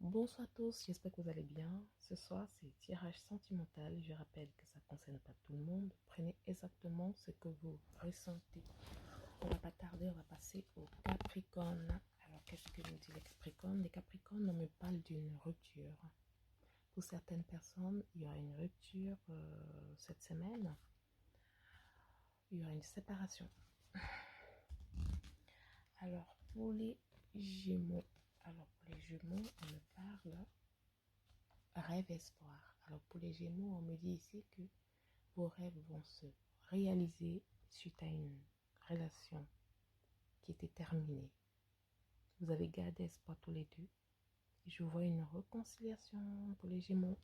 Bonsoir à tous, j'espère que vous allez bien. Ce soir, c'est tirage sentimental. Je rappelle que ça ne concerne pas tout le monde. Prenez exactement ce que vous ressentez. On va pas tarder, on va passer au Capricorne. Alors, qu'est-ce que nous dit les Capricornes? Les Capricornes, on me parle d'une rupture. Pour certaines personnes, il y aura une rupture cette semaine. Il y aura une séparation. Alors, pour les Gémeaux, on me parle rêve espoir. Alors pour les Gémeaux, on me dit ici que vos rêves vont se réaliser suite à une relation qui était terminée. Vous avez gardé espoir tous les deux. Je vois une réconciliation pour les Gémeaux.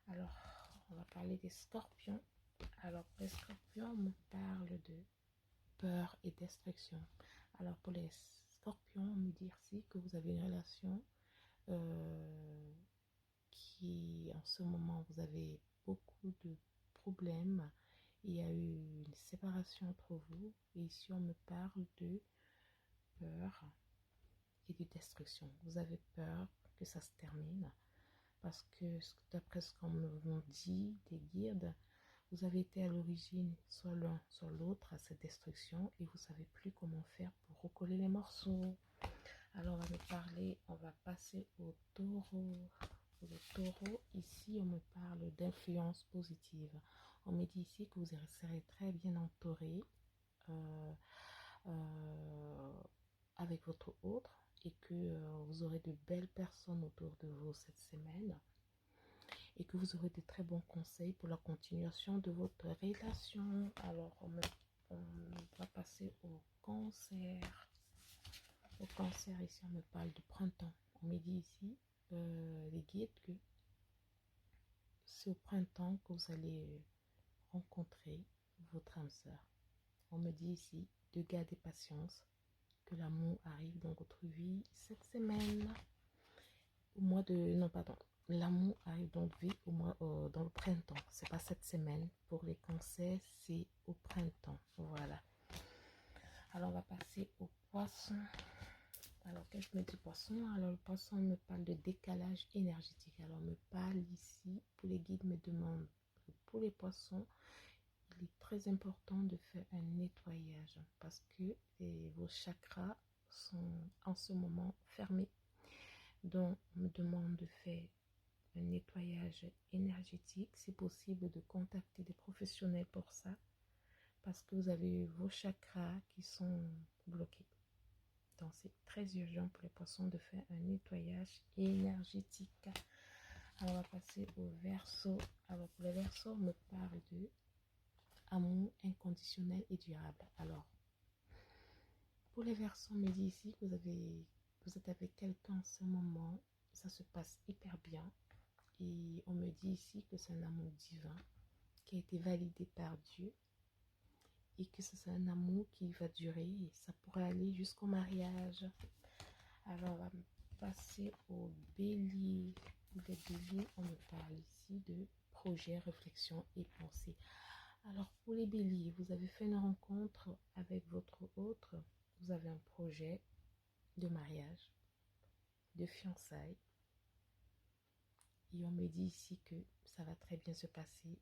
Alors, on va parler des Scorpions. Alors, les Scorpions me parlent de peur et destruction. Alors, pour les Scorpions, on me dit ici que vous avez une relation qui, en ce moment, vous avez beaucoup de problèmes. Il y a eu une séparation entre vous. Et ici, on me parle de peur et de destruction. Vous avez peur que ça se termine. Parce que, d'après ce qu'on me dit des guides, vous avez été à l'origine, soit l'un, soit l'autre, à cette destruction. Et vous ne savez plus comment faire pour recoller les morceaux. Alors, on va me parler, on va passer au taureau. Le taureau, ici, on me parle d'influence positive. On me dit ici que vous serez très bien entouré euh, euh, avec votre autre et que vous aurez de belles personnes autour de vous cette semaine et que vous aurez de très bons conseils pour la continuation de votre relation. Alors, on va passer au cancer. Au cancer, ici, on me parle de printemps. On me dit ici, les guides, que c'est au printemps que vous allez rencontrer votre âme sœur. On me dit ici de garder patience, que l'amour arrive dans votre vie cette semaine. Au mois de... Non, pardon. L'amour arrive dans votre vie dans le printemps. C'est pas cette semaine. Pour les cancers, c'est au printemps. Voilà. Alors, on va passer au poisson. Alors, qu'est-ce que me dit poisson? Alors, le poisson me parle de décalage énergétique. Alors, on me parle ici, pour les guides me demandent, pour les poissons, il est très important de faire un nettoyage parce que vos chakras sont en ce moment fermés. Donc, on me demande de faire un nettoyage énergétique. C'est possible de contacter des professionnels pour ça parce que vous avez vos chakras qui sont bloqués. Donc, c'est très urgent pour les poissons de faire un nettoyage énergétique. Alors, on va passer au Verseau. Alors, pour les Verseaux, on me parle de amour inconditionnel et durable. Alors, pour les Verseaux, on me dit ici que vous êtes avec quelqu'un en ce moment. Ça se passe hyper bien. Et on me dit ici que c'est un amour divin qui a été validé par Dieu et que c'est un amour qui va durer et ça pourrait aller jusqu'au mariage. Alors, on va passer au Bélier. Les Béliers, on me parle ici de projet, réflexion et pensée. Alors, pour les Béliers, vous avez fait une rencontre avec votre autre. Vous avez un projet de mariage, de fiançailles. Et on me dit ici que ça va très bien se passer.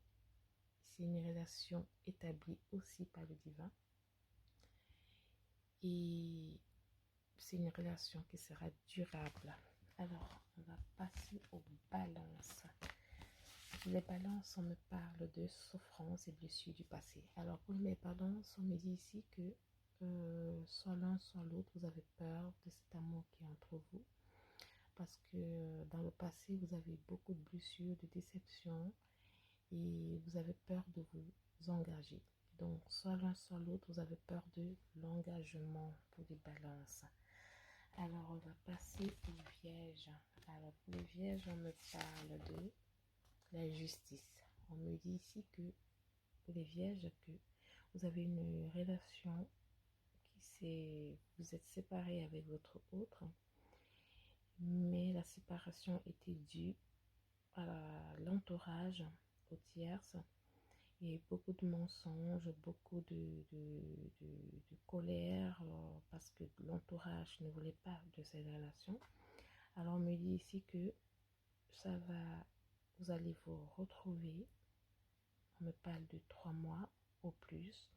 C'est une relation établie aussi par le divin. Et c'est une relation qui sera durable. Alors, on va passer aux balances. Les balances, on me parle de souffrance et blessures du passé. Alors, pour les balances, on me dit ici que soit l'un, soit l'autre, vous avez peur de cet amour qui est entre vous. Parce que dans le passé, vous avez beaucoup de blessures, de déceptions et vous avez peur de vous engager. Donc, soit l'un, soit l'autre, vous avez peur de l'engagement pour les balances. Alors, on va passer aux vierges. Alors, pour les vierges, on me parle de la justice. On me dit ici que pour les vierges, que vous avez une relation vous êtes séparés avec votre autre, mais la séparation était due à l'entourage, aux tierces. Il y a eu beaucoup de mensonges, beaucoup de colère parce que l'entourage ne voulait pas de cette relation. Alors on me me dit ici que vous allez vous retrouver. On me parle de 3 mois au plus.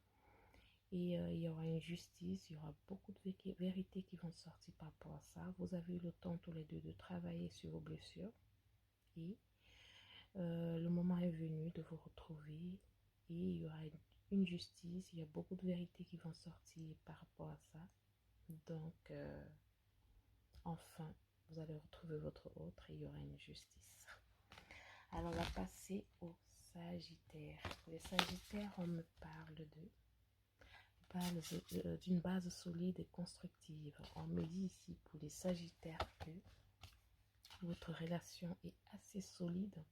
Et il y aura une justice, il y aura beaucoup de vérités qui vont sortir par rapport à ça. Vous avez eu le temps tous les deux de travailler sur vos blessures. Et le moment est venu de vous retrouver. Et il y aura une justice, il y a beaucoup de vérités qui vont sortir par rapport à ça. Donc, enfin, vous allez retrouver votre autre et il y aura une justice. Alors, on va passer au Sagittaire. Les Sagittaires, on me parle d'une base solide et constructive. On me dit ici pour les Sagittaires que votre relation est assez solide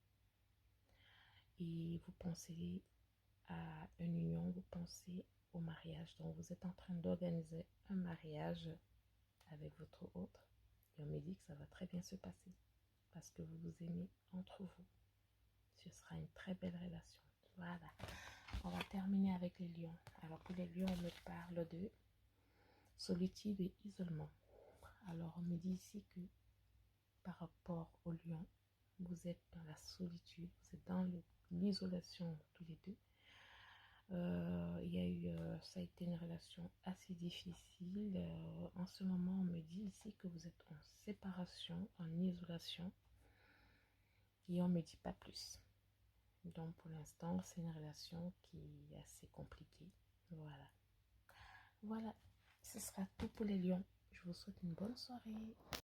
et vous pensez à une union, vous pensez au mariage. Donc, vous êtes en train d'organiser un mariage avec votre autre. Et on me dit que ça va très bien se passer parce que vous vous aimez entre vous. Ce sera une très belle relation. Voilà. On va terminer avec les lions. Alors pour les lions, on me parle de solitude et isolement. Alors on me dit ici que par rapport aux lions, vous êtes dans la solitude, vous êtes dans l'isolation tous les deux. Ça a été une relation assez difficile. En ce moment, on me dit ici que vous êtes en séparation, en isolation, et on ne me dit pas plus. Donc pour l'instant, c'est une relation qui est assez compliquée. Voilà. Voilà, ce sera tout pour les lions. Je vous souhaite une bonne soirée.